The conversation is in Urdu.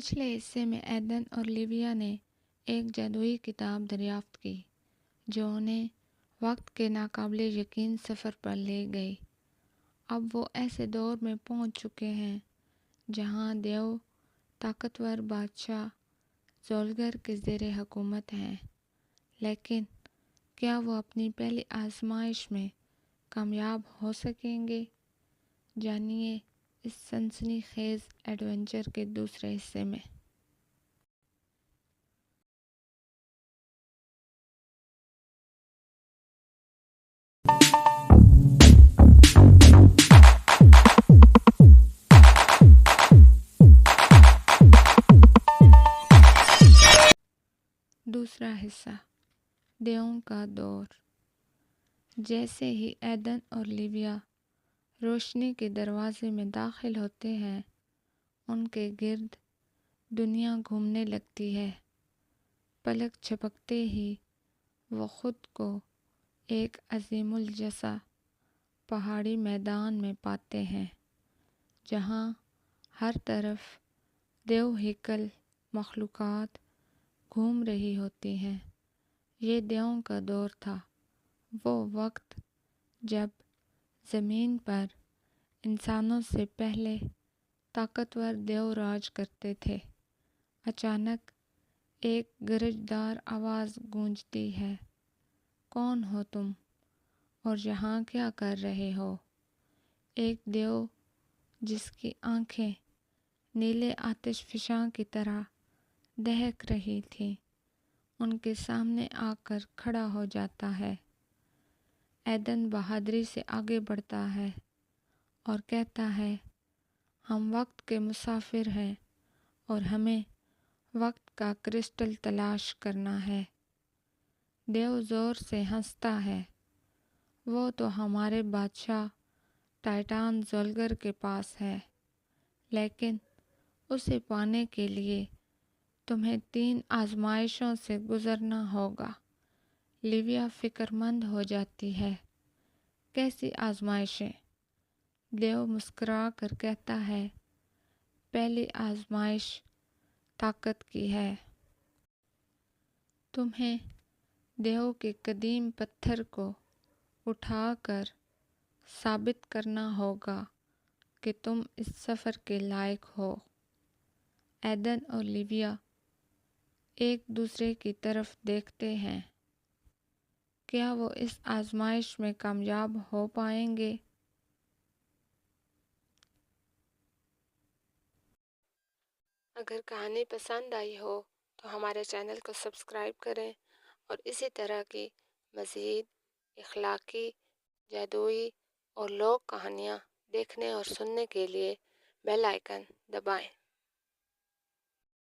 پچھلے حصے میں ایدن اور لیویا نے ایک جادوئی کتاب دریافت کی جو انہیں وقت کے ناقابل یقین سفر پر لے گئی۔ اب وہ ایسے دور میں پہنچ چکے ہیں جہاں دیو طاقتور بادشاہ زولگر کے زیر حکومت ہیں، لیکن کیا وہ اپنی پہلی آزمائش میں کامیاب ہو سکیں گے؟ جانیے اس سنسنی خیز ایڈونچر کے دوسرے حصے میں۔ دوسرا حصہ، دیووں کا دور۔ جیسے ہی ایدن اور لیویا روشنی کے دروازے میں داخل ہوتے ہیں، ان کے گرد دنیا گھومنے لگتی ہے۔ پلک جھپکتے ہی وہ خود کو ایک عظیم الجثہ پہاڑی میدان میں پاتے ہیں، جہاں ہر طرف دیو ہیکل مخلوقات گھوم رہی ہوتی ہیں۔ یہ دیووں کا دور تھا، وہ وقت جب زمین پر انسانوں سے پہلے طاقتور دیو راج کرتے تھے۔ اچانک ایک گرجدار آواز گونجتی ہے، کون ہو تم اور یہاں کیا کر رہے ہو؟ ایک دیو جس کی آنکھیں نیلے آتش فشاں کی طرح دہک رہی تھیں، ان کے سامنے آ کر کھڑا ہو جاتا ہے۔ ایدن بہادری سے آگے بڑھتا ہے اور کہتا ہے، ہم وقت کے مسافر ہیں اور ہمیں وقت کا کرسٹل تلاش کرنا ہے۔ دیو زور سے ہنستا ہے، وہ تو ہمارے بادشاہ ٹائٹان زولگر کے پاس ہے، لیکن اسے پانے کے لیے تمہیں 3 آزمائشوں سے گزرنا ہوگا۔ لیویا فکر مند ہو جاتی ہے، کیسی آزمائشیں؟ دیو مسکرا کر کہتا ہے، پہلی آزمائش طاقت کی ہے۔ تمہیں دیو کے قدیم پتھر کو اٹھا کر ثابت کرنا ہوگا کہ تم اس سفر کے لائق ہو۔ ایدن اور لیویا ایک دوسرے کی طرف دیکھتے ہیں، کیا وہ اس آزمائش میں کامیاب ہو پائیں گے؟ اگر کہانی پسند آئی ہو تو ہمارے چینل کو سبسکرائب کریں اور اسی طرح کی مزید اخلاقی، جادوئی اور لوک کہانیاں دیکھنے اور سننے کے لیے بیل آئیکن دبائیں۔